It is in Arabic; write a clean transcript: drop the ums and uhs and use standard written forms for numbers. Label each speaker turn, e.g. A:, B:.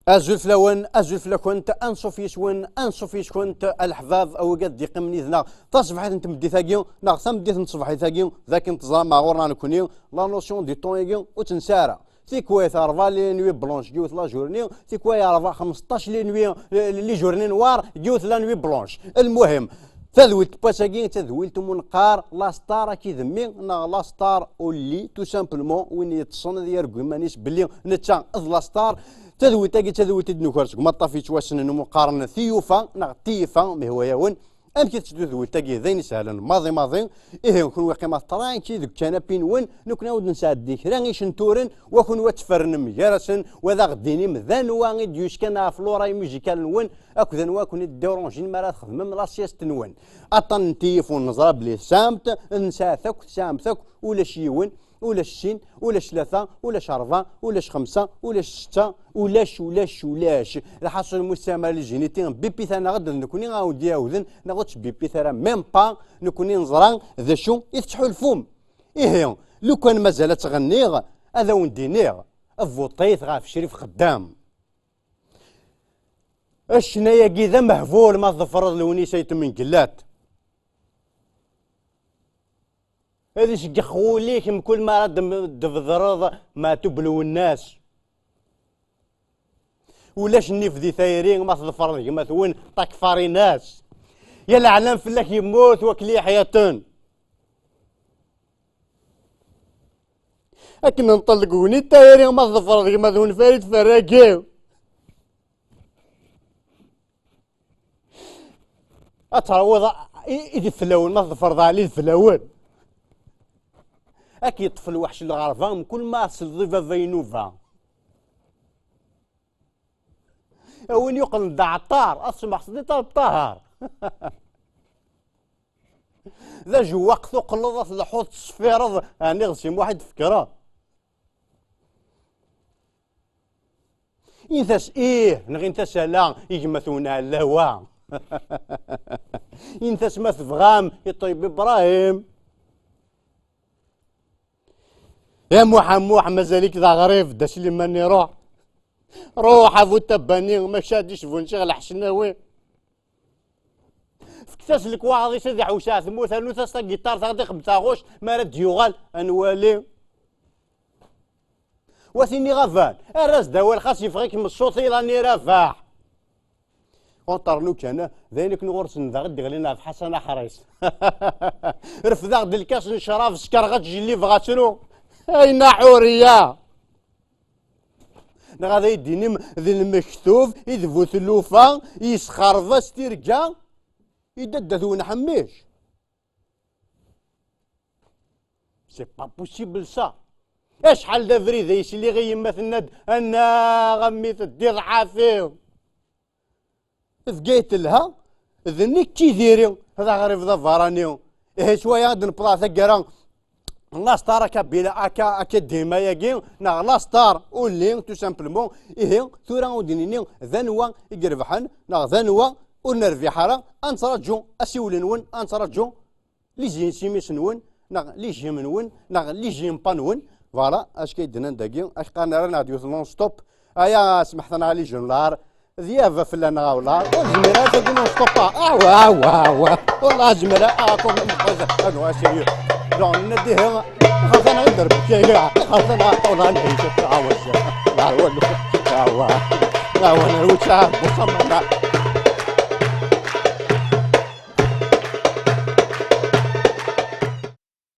A: أزول فلاون أزول فلاكونت أنصف يشون أنصف يشكونت الحفاظ أو قد يقمني ذنا تصبحت أنت مدي ثاقيو ناقصا بديت نتصبح ثاقيو ذاك انتظام مع غورنا نكونيو لا نوسيون دي طون يجيو وتنسارا تيكوي ثارفا لي نوي بلونش جيوث لا جورني تيكوي يارفا 15 لي نوي لي جورني نوار جيوث لا نوي بلونش. المهم تذويت باساكين تذويت منقار لا ستار كي ذمي لا ستار اولي تو سامبلمون وين يتصن ديال مانيش بلي نتا لا ستار تذويت دنوكرسك ما طافيتش واسن مقارنه ثيوفا تيفا ما هو ياون ام كي تذويت تاكي ذين سهلا ماضي ايه كون واقيما طران كي ذوك كان بين وين نكون نساد ديك راني شنتورن وكون وتفرن مجارسن وذا غديني مذان واغي ديوش كان فلوراي ميوزيكال نون اكو ذا كون الدورونجين مالات خدم لا سياست نون اطن تيفون نزرا بلي سامت نساثك سامتك ولا شيون ولا الشين ولا ثلاثة ولا أربعة ولا خمسة ولا ستة ولاش الحاصل المستعمل الجينيتي بيبي ثانا غدا نكوني غاودي عاودن ناخدش بيبي ثانا ميم با نكوني نزران ذا شو يفتحوا الفم إيه لو كان مازال تغنيغ هذا وندينيغ فوطيت غاف شريف خدام الشنايا كذا مهفول ما ظفر الونيسة يتم قلات هذا شقخو ليك من كل ما رد دفضرض ما تبلو الناس ولاش النيف ذي ثايرين ما تظفر لك ما ثوين تكفاري ناس يا العلام فلاك يموت وكلي حياتن لكن نطلقوني التايرين ما تظفر لك ما ثوين فريد فراكيو اتعوض ايدي الفلاون ما تظفر عليه الفلاون اكيد طفل وحش الغرفان كل ما صدفة فينوفا وين يقل دعطار اسمح صديت الطهر ذا جو وقت قلظت الحوت الصفيرض اني غسيم واحد فكره إنثاس إيه نغي إنثاس لا يجمثونا على الهوا إنثاس ما تفغام يطيب إبراهيم يا موح مازاليك ذا غريف داش لي ماني روح افو تباني ما شاديش فون شغل حشناوي فكتاس لك واحد يسدي حوشات ثموت انو تاستا جيتار تاخدي خمسة غوش ما رد يغال انوالي وثيني غفان الراس داوال خاص يفغيك من الصوت راني رافاح وطرلو كان ذينك نغرس نذغد غلينا في حسن حريص رفضا غد الكاس نشراف سكر غتجي اللي فغاتنو اين حوريه غادي يديني ذي المكتوف يذبو ثلوفا يسخرفا ستيركا يددثو نحميش سي با بوسيبل سا اشحال دا فريد يسلي غي يمات الند انا غميت الدير عافيو ثقيت لها ذنيك كي ديري هذا غريب ذا فارانيو إيه شويه غادي نبطا ثقرا لا ستار كابيلا اكا ديما ياكي نا لا ستار اولي تو سامبلومون إيه ثورا ودينيني ذنوا يقربحن نا ذنوا ونرفي حرا انترجو اسيول نون انترجو لي جين سيميس نون نا لي جيم نون نا لي جيم با نون فوالا اش كيدنا داكي اش قالنا رانا ديوث نون ستوب ايا سمحتنا علي جونلار ذيابا فلان غاولا والزميرات تقولون ستوبا وا والله زميرة اكون مخزة انا سيريو جون نديها خاصنا ندرب كيا خاصنا طولها نعيش تعاوز لا والو لا وانا الوشاب وصمنا